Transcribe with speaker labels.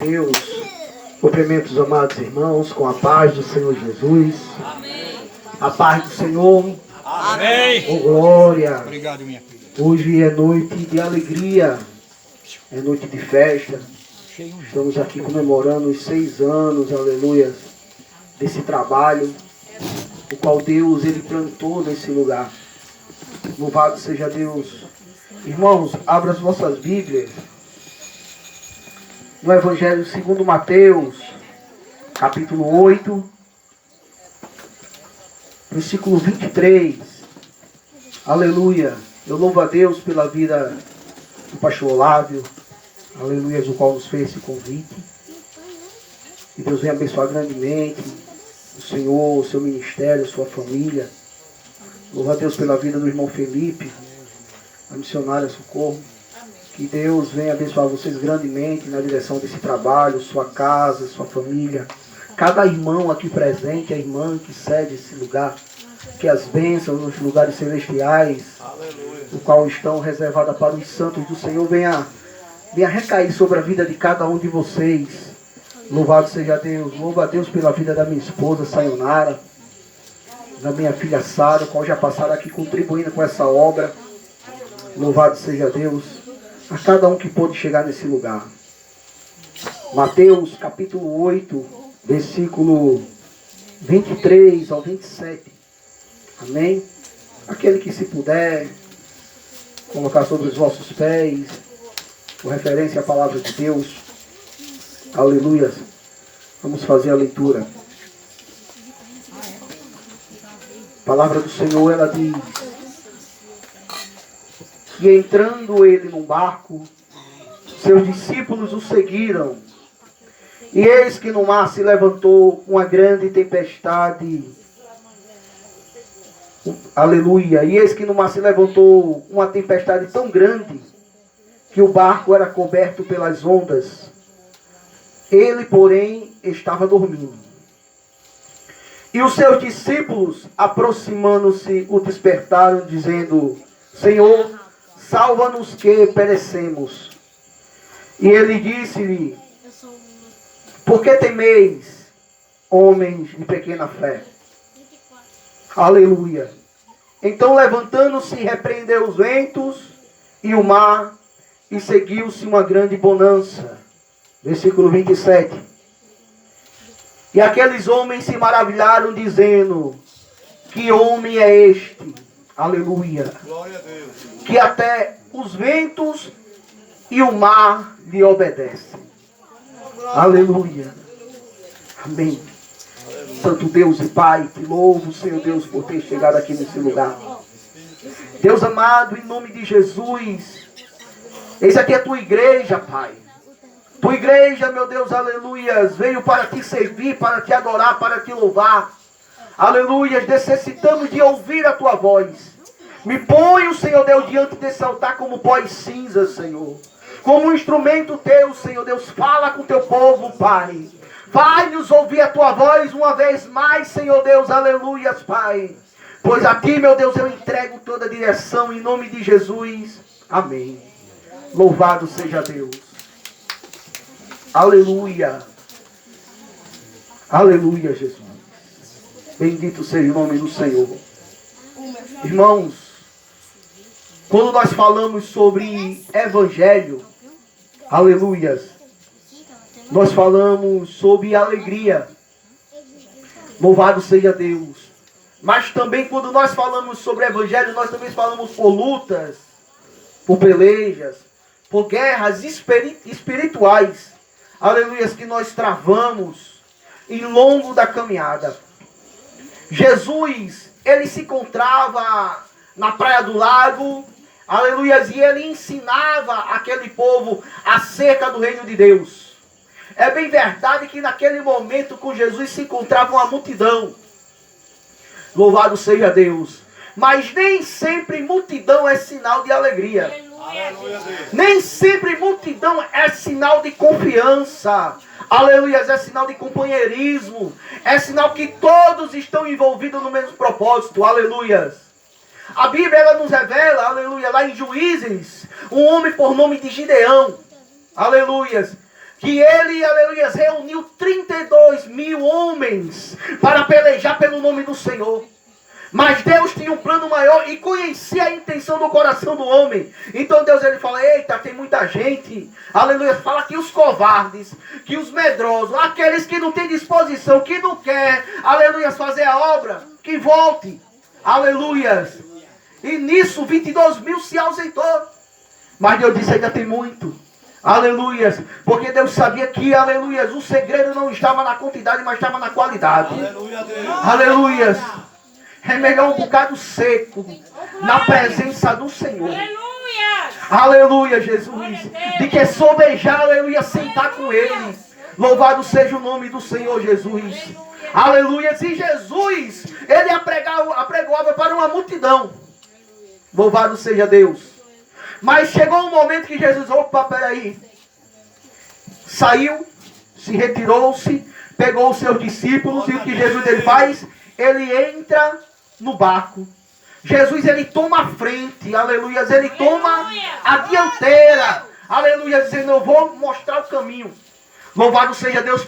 Speaker 1: Deus, cumprimento os amados irmãos com a paz do Senhor Jesus. Amém. A paz do Senhor.
Speaker 2: Amém.
Speaker 1: Oh, glória.
Speaker 2: Obrigado, minha filha.
Speaker 1: Hoje é noite de alegria, é noite de festa. Estamos aqui comemorando os 6 anos, aleluia, desse trabalho, o qual Deus ele plantou nesse lugar. Louvado seja Deus. Irmãos, abra as vossas Bíblias no Evangelho segundo Mateus, capítulo 8, versículo 23. Aleluia. Eu louvo a Deus pela vida do pastor Olávio, aleluia, o qual nos fez esse convite. Que Deus venha abençoar grandemente o Senhor, o seu ministério, a sua família. Louvo a Deus pela vida do irmão Felipe, a missionária Socorro. Que Deus venha abençoar vocês grandemente na direção desse trabalho, sua casa, sua família. Cada irmão aqui presente, a irmã que cede esse lugar. Que as bênçãos nos lugares celestiais, aleluia, o qual estão reservadas para os santos do Senhor, venha recair sobre a vida de cada um de vocês. Louvado seja Deus. Louvo a Deus pela vida da minha esposa, Sayonara, da minha filha Sara, qual já passaram aqui contribuindo com essa obra. Louvado seja Deus. A cada um que pôde chegar nesse lugar. Mateus capítulo 8, versículo 23 ao 27. Amém? Aquele que se puder colocar sobre os vossos pés, com referência à palavra de Deus. Aleluia. Vamos fazer a leitura. A palavra do Senhor, ela diz: e entrando ele num barco, seus discípulos o seguiram. E eis que no mar se levantou uma grande tempestade. Aleluia. E eis que no mar se levantou uma tempestade tão grande que o barco era coberto pelas ondas. Ele, porém, estava dormindo. E os seus discípulos, aproximando-se, o despertaram, dizendo: Senhor, salva-nos que perecemos. E ele disse-lhe: por que temeis, homens de pequena fé? Aleluia. Então, levantando-se, repreendeu os ventos e o mar, e seguiu-se uma grande bonança. Versículo 27. E aqueles homens se maravilharam, dizendo: que homem é este? Aleluia.
Speaker 2: Glória a Deus.
Speaker 1: Que até os ventos e o mar lhe obedecem. Aleluia. Amém. Santo Deus e Pai, te louvo, Senhor Deus, por ter chegado aqui nesse lugar. Deus amado, em nome de Jesus, eis aqui a tua igreja, Pai. Tua igreja, meu Deus, aleluia, veio para te servir, para te adorar, para te louvar. Aleluia, necessitamos de ouvir a tua voz. Me põe, Senhor Deus, diante desse altar como pó e cinza, Senhor. Como um instrumento teu, Senhor Deus, fala com teu povo, Pai. Vai-nos ouvir a tua voz uma vez mais, Senhor Deus, aleluia, Pai. Pois a ti, meu Deus, eu entrego toda a direção em nome de Jesus. Amém. Louvado seja Deus. Aleluia. Aleluia, Jesus. Bendito seja o nome do Senhor. Irmãos, quando nós falamos sobre evangelho, aleluias, nós falamos sobre alegria. Louvado seja Deus. Mas também quando nós falamos sobre evangelho, nós também falamos por lutas, por pelejas, por guerras espirituais. Aleluias, que nós travamos em longo da caminhada. Jesus, ele se encontrava na praia do lago, aleluias, e ele ensinava aquele povo acerca do reino de Deus. É bem verdade que naquele momento com Jesus se encontrava uma multidão. Louvado seja Deus. Mas nem sempre multidão é sinal de alegria.
Speaker 2: Aleluia.
Speaker 1: Nem sempre multidão é sinal de confiança. Aleluia, é sinal de companheirismo. É sinal que todos estão envolvidos no mesmo propósito. Aleluia. A Bíblia ela nos revela, aleluia, lá em Juízes, um homem por nome de Gideão. Aleluia. que ele, aleluia, reuniu 32 mil homens para pelejar pelo nome do Senhor. Mas Deus tinha um plano maior e conhecia a intenção do coração do homem. Então Deus ele fala, eita, tem muita gente, aleluia, fala que os covardes, que os medrosos, aqueles que não têm disposição, que não quer, aleluia, fazer a obra, que volte, aleluia. E nisso 22 mil se ausentou. Mas Deus disse, ainda tem muito. Aleluia, porque Deus sabia que, aleluia, o segredo não estava na quantidade, mas estava na qualidade.
Speaker 2: Aleluia, Deus.
Speaker 1: Aleluia. É melhor um bocado seco na presença do Senhor. Aleluia, Jesus. De que sobejar, aleluia, sentar com Ele. Louvado seja o nome do Senhor Jesus. Aleluia. E Jesus, Ele apregoava para uma multidão. Louvado seja Deus. Mas chegou um momento que Jesus, opa, peraí. Saiu, se retirou-se, pegou os seus discípulos. E o que Jesus ele faz? Ele entra no barco. Jesus ele toma a frente, aleluia, ele toma a dianteira, aleluia, dizendo, eu vou mostrar o caminho. Louvado seja Deus.